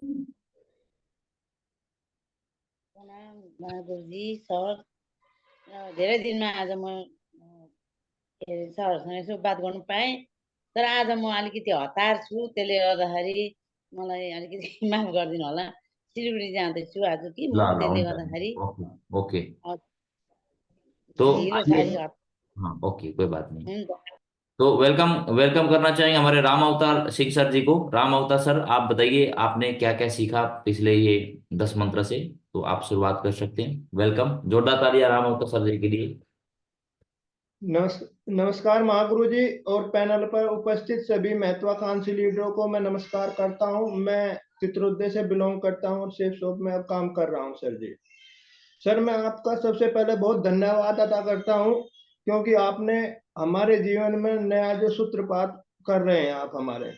प्रणाम बहादुरजी सर। धेरै दिनमा आज म सरहरूसँग यसो बात गर्नु पाएँ, तर आज म अलिकति हतार छु, त्यसले गर्दाखेरि मलाई अलिकति माफ गरिदिनु होला। सिलगढी जाँदैछु आज कि ल म, ल त्यसले हुन्छ गर्दाखेरि ओके ओके। अ, तो ढिलो छ आइए। अलिक हाँ ओके कोई बात नहीं। हुन्छ। तो वेलकम वेलकम करना चाहेंगे हमारे राम अवतार सिंह सर जी को। राम अवतार सर, आप बताइए आपने क्या क्या सीखा पिछले ये 10 मंत्र से। तो आप शुरुआत कर सकते हैं। वेलकम, जोरदार तालियां राम अवतार सर जी के लिए। नमस्कार महागुरु जी और पैनल पर उपस्थित सभी महत्वाकांक्षी लीडरों को मैं नमस्कार करता हूं। मैं चित्रोदय से बिलोंग करता हूं और सेफ शॉप में अब काम कर रहा हूं। सर जी, सर मैं आपका सबसे पहले बहुत धन्यवाद अदा करता हूं, क्योंकि आपने हमारे जीवन में नया जो सूत्रपात कर रहे हैं आप हमारे।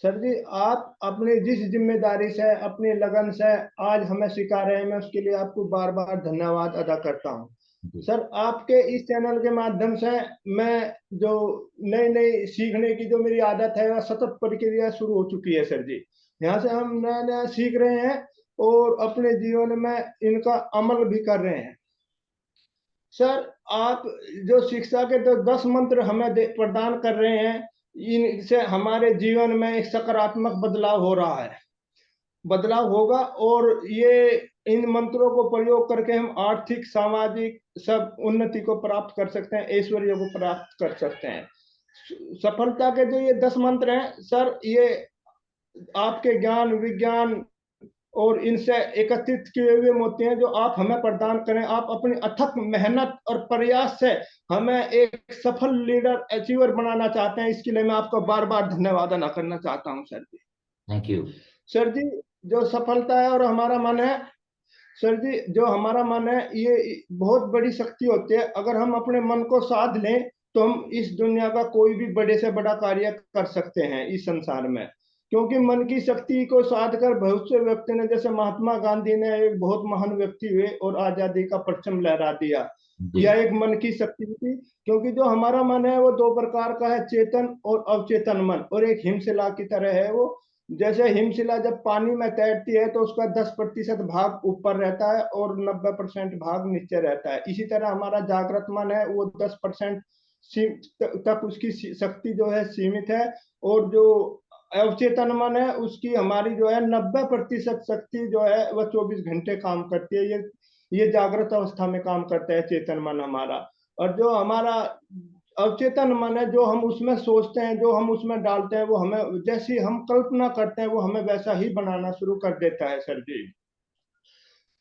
सर जी, आप अपनी जिस जिम्मेदारी से, अपनी लगन से आज हमें सिखा रहे हैं, मैं उसके लिए आपको बार बार धन्यवाद अदा करता हूं। जी सर, आपके इस चैनल के माध्यम से मैं जो नई नई सीखने की जो मेरी आदत है, वह सतत प्रक्रिया शुरू हो चुकी है। सर जी, यहाँ से हम नया नया सीख रहे हैं और अपने जीवन में इनका अमल भी कर रहे हैं। सर, आप जो शिक्षा के जो 10 मंत्र हमें प्रदान कर रहे हैं, इनसे हमारे जीवन में एक सकारात्मक बदलाव हो रहा है, बदलाव होगा। और ये इन मंत्रों को प्रयोग करके हम आर्थिक, सामाजिक सब उन्नति को प्राप्त कर सकते हैं, ऐश्वर्य को प्राप्त कर सकते हैं। सफलता के जो ये 10 मंत्र हैं सर, ये आपके ज्ञान विज्ञान और इनसे एकत्रित किए हुए मोती हैं, जो आप हमें प्रदान करें। आप अपनी अथक मेहनत और प्रयास से हमें एक सफल लीडर, अचीवर बनाना चाहते हैं। इसके लिए मैं आपका बार बार धन्यवाद अदा करना चाहता हूं। Sir ji, thank you. Sir ji, जो सफलता है और हमारा मन है, सर जी, जो हमारा मन है ये बहुत बड़ी शक्ति होती है। अगर हम अपने मन को साध लें तो हम इस दुनिया का कोई भी बड़े से बड़ा कार्य कर सकते हैं इस संसार में। क्योंकि मन की शक्ति को साध कर बहुत से व्यक्ति ने, जैसे महात्मा गांधी ने, एक बहुत महान व्यक्ति हुए और आजादी का परचम लहरा दिया। जी यह एक मन की शक्ति थी। क्योंकि जो हमारा मन है वो दो प्रकार का है, चेतन और अवचेतन मन। और एक हिमशिला की तरह है वो। जैसे हिमशिला जब पानी में तैरती है तो उसका 10% भाग ऊपर रहता है और 90% भाग नीचे रहता है। इसी तरह हमारा जागृत मन है, वो 10% तक उसकी शक्ति जो है सीमित है। और जो अवचेतन मन है उसकी, हमारी जो है 90% शक्ति जो है वह 24 घंटे काम करती है। ये जागृत अवस्था में काम करता है चेतन मन हमारा। और जो हमारा अवचेतन मन है, जो हम उसमें सोचते हैं, जो हम उसमें डालते हैं, वो हमें, जैसी हम कल्पना करते हैं, वो हमें वैसा ही बनाना शुरू कर देता है। सर जी,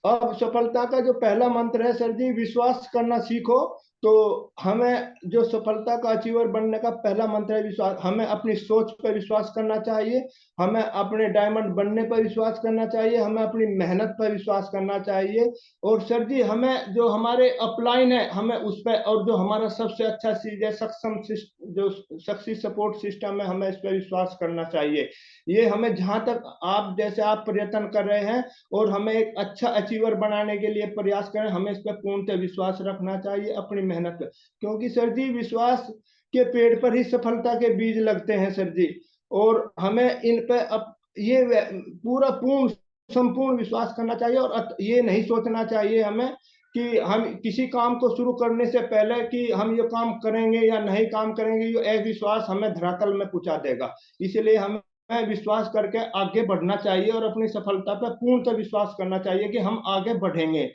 अब सफलता का जो पहला मंत्र है सर जी, विश्वास करना सीखो। तो हमें जो सफलता का अचीवर बनने का पहला मंत्र है विश्वास। हमें अपनी सोच पर विश्वास करना चाहिए, हमें अपने डायमंड बनने पर विश्वास करना चाहिए, हमें अपनी मेहनत पर विश्वास करना चाहिए। और सर जी, हमें जो हमारे अपलाइन है, हमें उस पर, और जो हमारा सबसे अच्छा चीज है सक्षम जो सक्सेस सपोर्ट सिस्टम है, हमें इस पर विश्वास करना चाहिए। ये हमें, जहां तक आप, जैसे आप प्रयत्न कर रहे हैं और हमें एक अच्छा अचीवर बनाने के लिए प्रयास करें, हमें इस पर पूर्णतः विश्वास रखना चाहिए, अपनी मेहनत पर। क्योंकि सर जी, विश्वास के पेड़ पर ही सफलता के बीज लगते हैं सर जी। और हमें इन पर ये पूरा पूर्ण संपूर्ण विश्वास करना चाहिए। और ये नहीं सोचना चाहिए हमें कि हम किसी काम को शुरू करने से पहले कि हम ये काम करेंगे या नहीं काम करेंगे, ये अविश्वास हमें धरातल में पहुंचा देगा। इसलिए हमें विश्वास करके आगे बढ़ना चाहिए और अपनी सफलता पर पूर्णतः विश्वास करना चाहिए कि हम आगे बढ़ेंगे।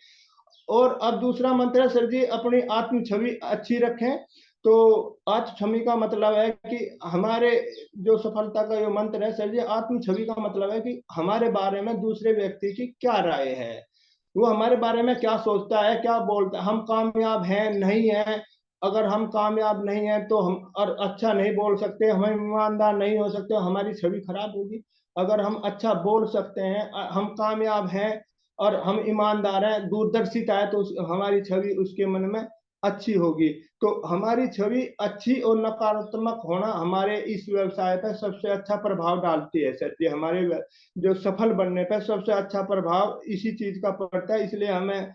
और अब दूसरा मंत्र है सर जी, अपनी आत्म छवि अच्छी रखें। तो आत्म छवि का मतलब है कि हमारे जो सफलता का जो मंत्र है सर जी, आत्म छवि का मतलब है कि हमारे बारे में दूसरे व्यक्ति की क्या राय है, वो हमारे बारे में क्या सोचता है, क्या बोलता है, हम कामयाब हैं नहीं हैं। अगर हम कामयाब नहीं हैं तो हम और अच्छा नहीं बोल सकते, हम ईमानदार नहीं हो सकते, हमारी छवि खराब होगी। अगर हम अच्छा बोल सकते हैं, हम कामयाब हैं और हम ईमानदार हैं, दूरदर्शिता है, तो हमारी छवि उसके मन में अच्छी होगी। तो हमारी छवि अच्छी और नकारात्मक होना हमारे इस व्यवसाय पर सबसे अच्छा प्रभाव डालती है सर जी। हमारे जो सफल बनने पर सबसे अच्छा प्रभाव इसी चीज का पड़ता है। इसलिए हमें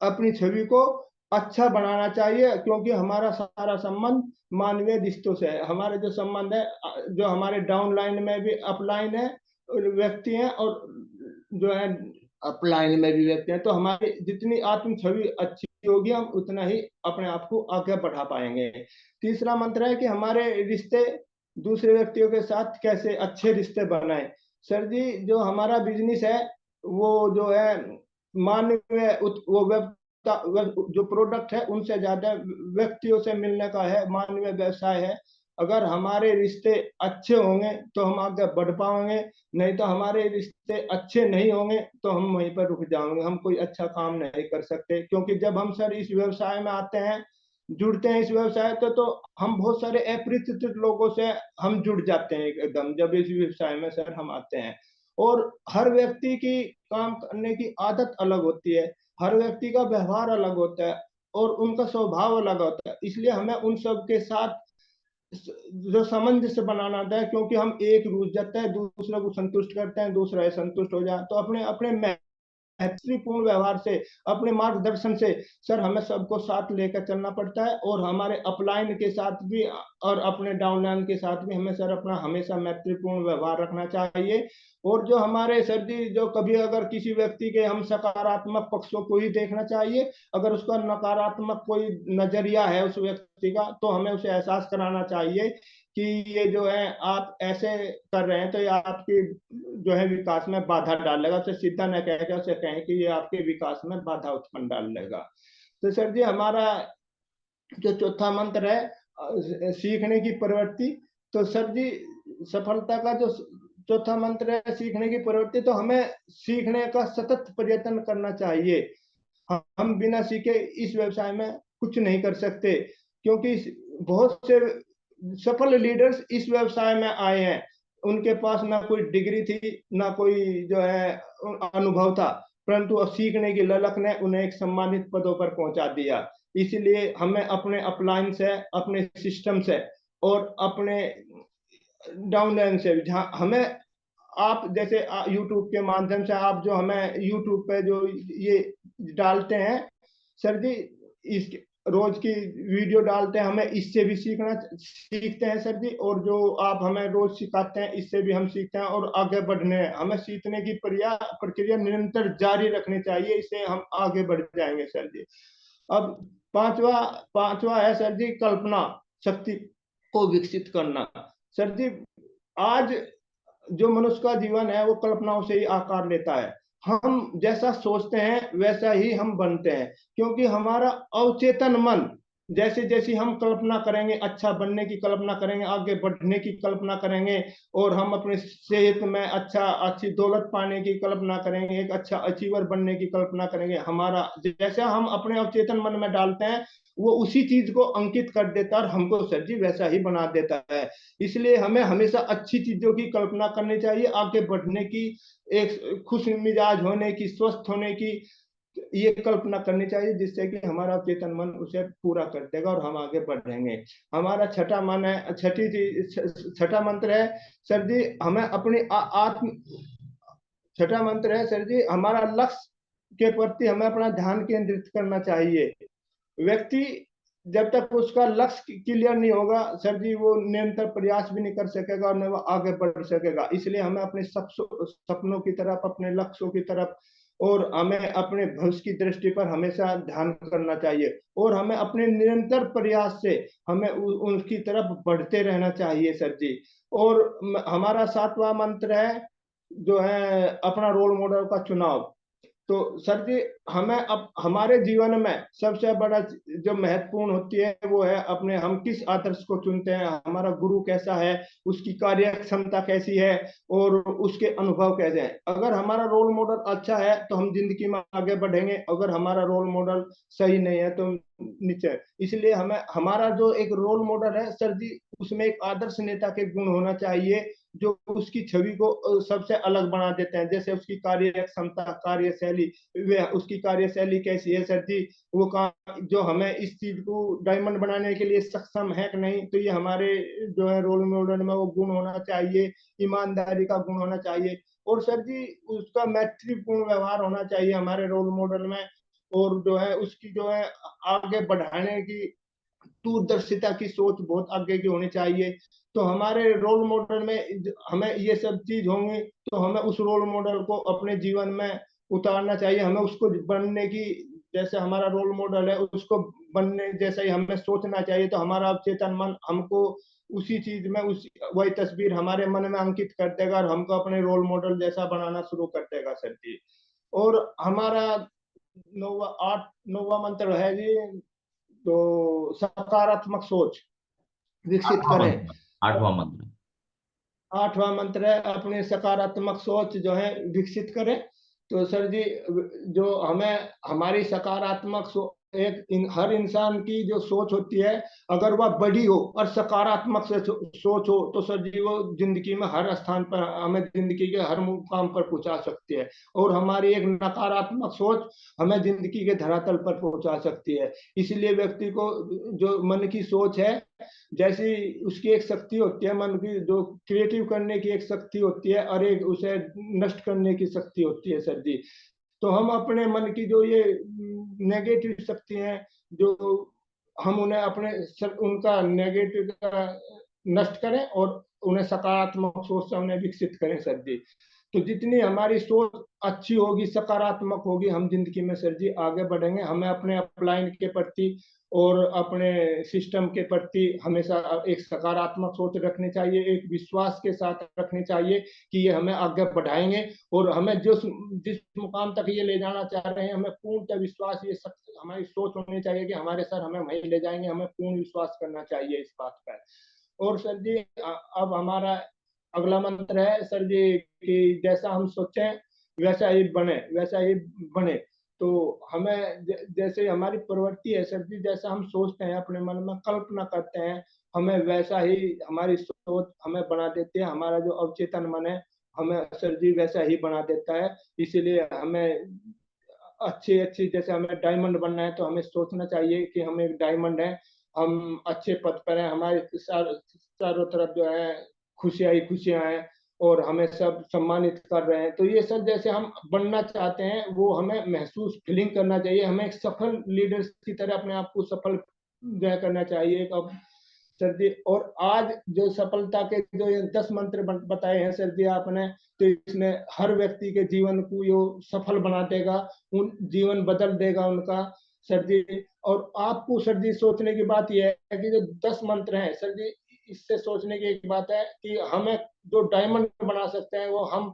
अपनी छवि को अच्छा बनाना चाहिए, क्योंकि हमारा सारा संबंध मानवीय रिश्तों से है। हमारे जो संबंध है, जो हमारे डाउन लाइन में भी अपलाइन है, व्यक्ति हैं और जो है अपलाइन में भी व्यक्ति हैं। तो हमारी जितनी आत्म छवि अच्छी होगी, हम उतना ही अपने आप को आगे बढ़ा पाएंगे। तीसरा मंत्र है कि हमारे रिश्ते दूसरे व्यक्तियों के साथ कैसे अच्छे रिश्ते बनाए। सर जी, जो हमारा बिजनेस है वो जो है मानवीय जो प्रोडक्ट है उनसे ज्यादा व्यक्तियों से मिलने का है, मानवीय व्यवसाय है। अगर हमारे रिश्ते अच्छे होंगे तो हम आगे बढ़ पाएंगे, नहीं तो हमारे रिश्ते अच्छे नहीं होंगे तो हम वहीं पर रुक जाएंगे, हम कोई अच्छा काम नहीं कर सकते। क्योंकि जब हम सर इस व्यवसाय में आते हैं, जुड़ते हैं इस व्यवसाय तो हम बहुत सारे अपरिचित लोगों से हम जुड़ जाते हैं एकदम, जब इस व्यवसाय में सर हम आते हैं। और हर व्यक्ति की काम करने की आदत अलग होती है, हर व्यक्ति का व्यवहार अलग होता है और उनका स्वभाव अलग होता है। इसलिए हमें उन सब के साथ जो सामंजस्य बनाना होता है, क्योंकि हम एक रूठ जाते हैं, दूसरे को संतुष्ट करते हैं, दूसरा संतुष्ट हो जाए। तो अपने अपने मैत्रीपूर्ण व्यवहार से, अपने मार्गदर्शन से सर हमें सबको साथ लेकर चलना पड़ता है। और हमारे अपलाइन के साथ भी और अपने डाउनलाइन के साथ भी हमें सर अपना हमेशा मैत्रीपूर्ण व्यवहार रखना चाहिए। और जो हमारे सर जी, जो कभी अगर किसी व्यक्ति के हम सकारात्मक पक्षों को ही देखना चाहिए, अगर उसका नकारात्मक कोई नजरिया है उस व्यक्ति का, तो हमें उसे एहसास कराना चाहिए कि ये जो है आप ऐसे कर रहे हैं तो ये आपकी जो है विकास में बाधा डालेगा। उसे सीधा न कह के उसे कहें कि ये आपके विकास में बाधा उत्पन्न डालेगा। तो सर जी, हमारा जो चौथा मंत्र है सीखने की प्रवृत्ति, तो सर जी सफलता का जो चौथा मंत्र है सीखने की प्रवृत्ति, तो हमें सीखने का सतत प्रयत्न करना चाहिए। हम बिना सीखे इस व्यवसाय में कुछ नहीं कर सकते, क्योंकि बहुत से सफल लीडर्स इस व्यवसाय में आए हैं, उनके पास ना कोई डिग्री थी, ना कोई जो है अनुभव था, परंतु अब सीखने की ललक ने उन्हें एक सम्मानित पदों पर पहुंचा दिया। इसलिए हमें अपने अपलाइन से, अपने सिस्टम से और अपने डाउनलाइन से, जहां हमें आप जैसे यूट्यूब के माध्यम से आप जो हमें यूट्यूब पे जो ये डालते हैं सर जी, इस रोज की वीडियो डालते हैं, हमें इससे भी सीखते हैं सर जी। और जो आप हमें रोज सिखाते हैं इससे भी हम सीखते हैं और आगे बढ़ने हमें सीखने की प्रक्रिया निरंतर जारी रखनी चाहिए, इससे हम आगे बढ़ जाएंगे सर जी। अब पांचवा पांचवा है सर जी कल्पना शक्ति को विकसित करना। सर जी, आज जो मनुष्य का जीवन है वो कल्पनाओं से ही आकार लेता है। हम जैसा सोचते हैं वैसा ही हम बनते हैं, क्योंकि हमारा अवचेतन मन जैसे जैसी हम कल्पना करेंगे, अच्छा बनने की कल्पना करेंगे, आगे बढ़ने की कल्पना करेंगे, और हम अपने सेहत में अच्छी दौलत पाने की कल्पना करेंगे, एक अच्छा अचीवर बनने की कल्पना करेंगे। हमारा जैसा हम अपने अवचेतन मन में डालते हैं वो उसी चीज को अंकित कर देता है और हमको सर जी वैसा ही बना देता है। इसलिए हमें हमेशा अच्छी चीजों की कल्पना करनी चाहिए, आगे बढ़ने की, एक खुश मिजाज होने की, स्वस्थ होने की ये कल्पना करनी चाहिए, जिससे कि हमारा चेतन मन उसे पूरा कर देगा और हम आगे बढ़ेंगे। हमारा छठा मन है, छठा मंत्र है सर जी, हमें अपनी आत्म छठा मंत्र है सर जी, हमारा लक्ष्य के प्रति हमें अपना ध्यान केंद्रित करना चाहिए। व्यक्ति जब तक उसका लक्ष्य क्लियर नहीं होगा सर जी, वो निरंतर प्रयास भी नहीं कर सकेगा और न वो आगे बढ़ सकेगा। इसलिए हमें अपने सपनों की तरफ, अपने लक्ष्यों की तरफ और हमें अपने भविष्य की दृष्टि पर हमेशा ध्यान करना चाहिए, और हमें अपने निरंतर प्रयास से हमें उनकी तरफ बढ़ते रहना चाहिए सर जी। और हमारा सातवां मंत्र है जो है अपना रोल मॉडल का चुनाव। तो सर जी, हमें अब हमारे जीवन में सबसे बड़ा जो महत्वपूर्ण होती है वो है अपने हम किस आदर्श को चुनते हैं, हमारा गुरु कैसा है, उसकी कार्य क्षमता कैसी है और उसके अनुभव कैसे हैं। अगर हमारा रोल मॉडल अच्छा है तो हम जिंदगी में आगे बढ़ेंगे, अगर हमारा रोल मॉडल सही नहीं है तो नीचे। इसलिए हमें हमारा जो एक रोल मॉडल है सर जी, उसमें एक आदर्श नेता के गुण होना चाहिए जो उसकी छवि को सबसे अलग बना देते हैं। जैसे उसकी कार्य क्षमता, कार्यशैली, वे उसकी कार्यशैली कैसी है सर जी, वो काम जो हमें इस चीज को डायमंड बनाने के लिए सक्षम है कि नहीं, तो ये हमारे जो है रोल मॉडल में वो गुण होना चाहिए। ईमानदारी का गुण होना चाहिए, और सर जी उसका मैत्रीपूर्ण व्यवहार होना चाहिए हमारे रोल मॉडल में। और जो है उसकी जो है आगे बढ़ाने की दूरदर्शिता की सोच बहुत आगे की होनी चाहिए। तो हमारे रोल मॉडल में हमें ये सब चीज होंगी, तो हमें उस रोल मॉडल को अपने जीवन में उतारना चाहिए। हमें उसको बनने की, जैसे हमारा रोल मॉडल है उसको बनने जैसा ही हमें सोचना चाहिए। तो हमारा अवचेतन मन हमको उसी चीज में वही तस्वीर हमारे मन में अंकित कर देगा और हमको अपने रोल मॉडल जैसा बनाना शुरू कर देगा सर जी। और हमारा नौवा मंत्र है जी, तो सकारात्मक सोच विकसित आठवां करें। मंत्र, आठवां मंत्र। 8वां मंत्र है अपनी सकारात्मक सोच जो है विकसित करें। तो सर जी, जो हमें हमारी सकारात्मक हर इंसान की जो सोच होती है, अगर वह बड़ी हो और सकारात्मक से सोच हो, तो सर जी वो जिंदगी में हर स्थान पर हमें जिंदगी के हर मुकाम पर पहुंचा सकती है। और हमारी एक नकारात्मक सोच हमें जिंदगी के धरातल पर पहुंचा सकती है। इसलिए व्यक्ति को जो मन की सोच है, जैसी उसकी एक शक्ति होती है, मन की जो क्रिएटिव करने की एक शक्ति होती है और एक उसे नष्ट करने की शक्ति होती है सर जी। तो हम अपने मन की जो ये नेगेटिव शक्ति है, जो हम उन्हें उनका नेगेटिव का नष्ट करें और उन्हें सकारात्मक सोच से उन्हें विकसित करें सर जी। तो जितनी हमारी सोच अच्छी होगी, सकारात्मक होगी, हम जिंदगी में सर जी आगे बढ़ेंगे। हमें अपने अपलाइन के प्रति और अपने सिस्टम के प्रति हमेशा एक सकारात्मक सोच रखनी चाहिए, एक विश्वास के साथ रखनी चाहिए कि ये हमें आगे बढ़ाएंगे और हमें जिस मुकाम तक ये ले जाना चाह रहे हैं, हमें पूर्णतः विश्वास, ये हमारी सोच होनी चाहिए कि हमारे सर हमें वहीं ले जाएंगे। हमें पूर्ण विश्वास करना चाहिए इस बात पर। और सर जी, अब हमारा अगला मंत्र है सर जी कि जैसा हम सोचें वैसा ही बने, वैसा ही बने। तो हमें जैसे हमारी प्रवृत्ति है सर जी, जैसा हम सोचते हैं, अपने मन में कल्पना करते हैं, हमें वैसा ही हमारी सोच हमें बना देती है। हमारा जो अवचेतन मन है हमें सर जी वैसा ही बना देता है। इसीलिए हमें अच्छी अच्छी, जैसे हमें डायमंड बनना है तो हमें सोचना चाहिए कि हम एक डायमंड है, हम अच्छे पद पर हैं, हमारे चारों तरफ जो है खुशियां ही खुशियां हैं और हमें सब सम्मानित कर रहे हैं। तो ये सब जैसे हम बनना चाहते हैं वो हमें महसूस फीलिंग करना चाहिए। हमें एक सफल लीडर्स की तरह अपने आप को सफल जो करना चाहिए। अब सर जी, और आज जो सफलता के जो ये 10 मंत्र बताए हैं सर जी आपने, तो इसने हर व्यक्ति के जीवन को यो सफल बना देगा, उन जीवन बदल देगा उनका सर जी। और आपको सर जी सोचने की बात यह है कि जो 10 मंत्र हैं सर जी, इससे सोचने की एक बात है कि हमें जो डायमंड बना सकते हैं वो हम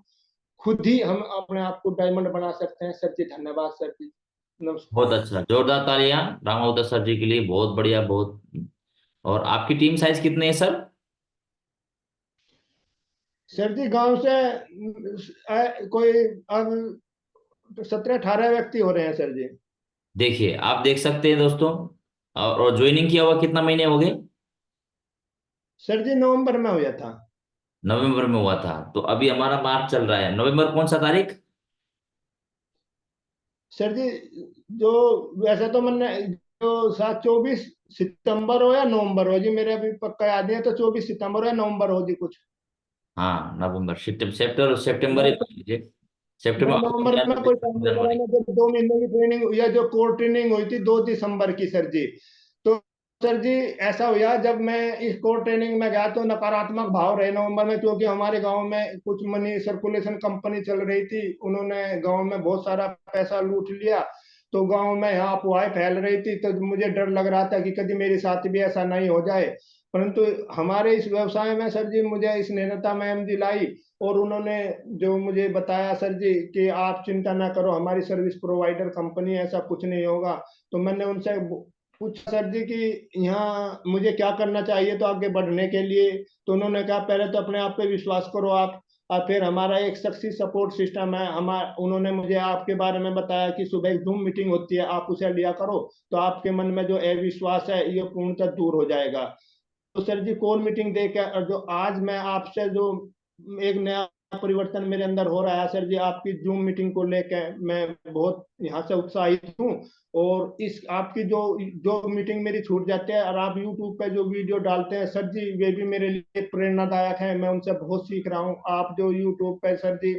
खुद ही, हम अपने आप को डायमंड बना सकते हैं सर जी। धन्यवाद सर जी, बहुत नमस्कार। अच्छा, जोरदार तालियां रामावतार सर जी के लिए, बहुत बढ़िया, बहुत। और आपकी टीम साइज कितने है सर? सर जी गांव से कोई अब 17-18 व्यक्ति हो रहे हैं सर जी। देखिए, आप देख सकते हैं दोस्तों, और ज्वाइनिंग किया हुआ कितना महीने हो गए? सर जी नवंबर में हुआ था। नवंबर में हुआ था, तो अभी हमारा मार्च चल रहा है। नवंबर कौन सा तारीख? सर जी जो वैसे तो मैंने जो 24 सितंबर हो या नवंबर हो जी, मेरे अभी पक्का याद नहीं है, तो 24 सितंबर हो या नवंबर हो जी कुछ। हाँ, नवंबर, सितंबर सितंबर ही मैं मान लीजिए। मैं सितंबर, नवंबर में कोई काम नहीं करा, जनवरी। मैं जब 2 महीने की ट्रेनिंग या जो कोर ट्रेनिंग हुई थी 2 दिसंबर की सर जी। तो सर जी ऐसा हुआ, जब मैं इस कोर ट्रेनिंग में गया तो नकारात्मक भाव रहे नवंबर में, क्योंकि हमारे गांव में कुछ मनी सर्कुलेशन कंपनी चल रही थी, उन्होंने गांव में बहुत सारा पैसा लूट लिया। तो गांव में यहाँ अफवाहें फैल रही थी, तो मुझे डर लग रहा था कि कभी मेरे साथ भी ऐसा नहीं हो जाए। परंतु हमारे इस व्यवसाय में सर जी मुझे इस नेता मैम जी लाई और उन्होंने जो मुझे बताया सर जी कि आप चिंता ना करो, हमारी सर्विस प्रोवाइडर कंपनी, ऐसा कुछ नहीं होगा। तो मैंने उनसे पूछा सर जी कि यहाँ मुझे क्या करना चाहिए तो आगे बढ़ने के लिए। तो उन्होंने कहा पहले तो अपने आप पे विश्वास करो आप, और फिर हमारा एक सक्सेस सपोर्ट सिस्टम है। उन्होंने मुझे आपके बारे में बताया कि सुबह एक जूम मीटिंग होती है, आप उसे लिया करो, तो आपके मन में जो अविश्वास है ये पूर्णतः दूर हो जाएगा। तो सर जी कोर मीटिंग देकर, और जो आज मैं आपसे जो एक नया परिवर्तन मेरे अंदर हो रहा है सर जी, आपकी जूम मीटिंग को लेकर मैं बहुत यहाँ से उत्साहित हूँ। और इस आपकी जो जो मीटिंग मेरी छूट जाती है और आप यूट्यूब पे जो वीडियो डालते हैं सर जी, वे भी मेरे लिए प्रेरणादायक है। मैं उनसे बहुत सीख रहा हूँ। आप जो यूट्यूब पे सर जी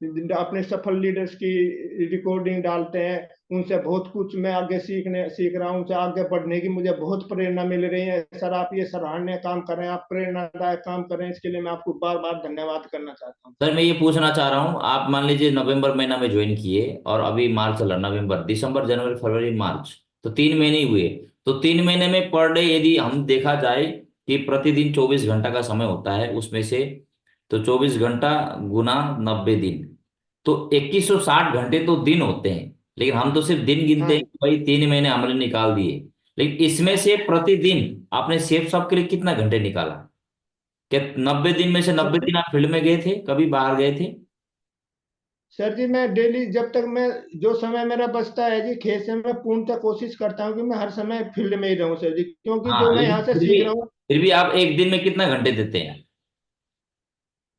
अपने सफल लीडर्स की रिकॉर्डिंग डालते हैं, उनसे बहुत कुछ मैं आगे सीख रहा हूँ, उनसे आगे बढ़ने की मुझे बहुत प्रेरणा मिल रही है। सर आप ये सराहनीय काम कर रहे हैं, आप प्रेरणादायक काम कर रहे हैं, इसके लिए मैं आपको बार बार धन्यवाद करना चाहता हूँ। सर मैं ये पूछना चाह रहा हूँ, आप मान लीजिए नवंबर महीना में ज्वाइन किए और अभी मार्च चल रहा, नवंबर दिसंबर जनवरी फरवरी मार्च, तो 3 महीने ही हुए। तो 3 महीने में पर डे यदि हम देखा जाए कि प्रतिदिन 24 घंटा का समय होता है, उसमें से तो 24 घंटा गुना 90 दिन, तो 2160 घंटे तो दिन होते हैं। लेकिन हम तो सिर्फ दिन गिनते हाँ हैं, भाई 3 महीने हमने निकाल दिए। लेकिन इसमें से प्रतिदिन आपने सेफ सब के लिए कितना घंटे निकाला? क्या 90 दिन में से सर 90 दिन आप फील्ड में गए थे, कभी बाहर गए थे? सर जी, मैं डेली जब तक मैं जो समय मेरा बचता है जी खेत से, मैं पूर्णतः कोशिश करता हूँ कि मैं हर समय फील्ड में ही रहूँ सर जी, क्योंकि जो हाँ, मैं लेकिन यहाँ से सीख रहा हूँ। फिर भी आप एक दिन में कितना घंटे देते हैं?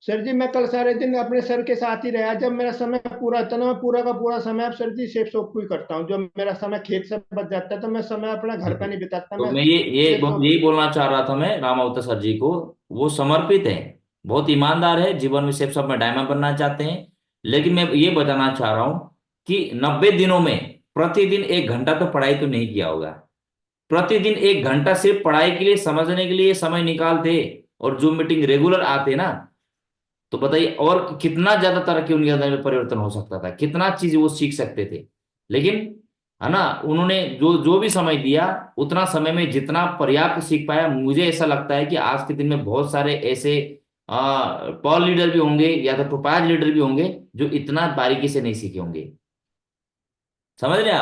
सर जी मैं कल सारे दिन अपने सर के साथ ही रहा, जब मेरा समय पूरा था ना, मैं पूरा का पूरा समय अब सर जी सेफ शॉप को ही करता हूँ। जो मेरा समय खेत से बच जाता है तो मैं समय अपना घर का नहीं बिताता, तो मैं मैं ये सेफ शॉप। यही बोलना चाह रहा था मैं राम अवतार सर जी को। वो समर्पित है, बहुत ईमानदार है, जीवन में सेफ सब में डायमंड बनना चाहते हैं। लेकिन मैं ये बताना चाह रहा हूँ कि 90 दिनों में प्रतिदिन 1 घंटा तो पढ़ाई तो नहीं किया होगा। प्रतिदिन 1 घंटा सिर्फ पढ़ाई के लिए, समझने के लिए समय निकालते और जो मीटिंग रेगुलर आते ना, तो बताइए और कितना ज्यादा तरक्की उनके अंदर में परिवर्तन हो सकता था, कितना चीज वो सीख सकते थे। लेकिन है ना, उन्होंने जो जो भी समय दिया, उतना समय में जितना पर्याप्त सीख पाया, मुझे ऐसा लगता है कि आज के दिन में बहुत सारे ऐसे पॉल लीडर भी होंगे या तो टोपाज लीडर भी होंगे जो इतना बारीकी से नहीं सीखे होंगे। समझ रहे हैं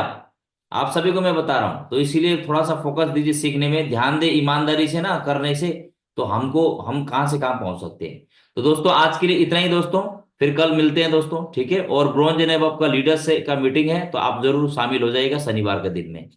आप सभी को मैं बता रहा हूं, तो इसीलिए थोड़ा सा फोकस दीजिए सीखने में, ध्यान दे ईमानदारी से ना करने से, तो हम कहां से कहां पहुंच सकते हैं। तो दोस्तों आज के लिए इतना ही दोस्तों, फिर कल मिलते हैं दोस्तों, ठीक है। और ब्रॉन्ज एंड अबव का लीडर्स से का मीटिंग है, तो आप जरूर शामिल हो जाइएगा शनिवार के दिन में।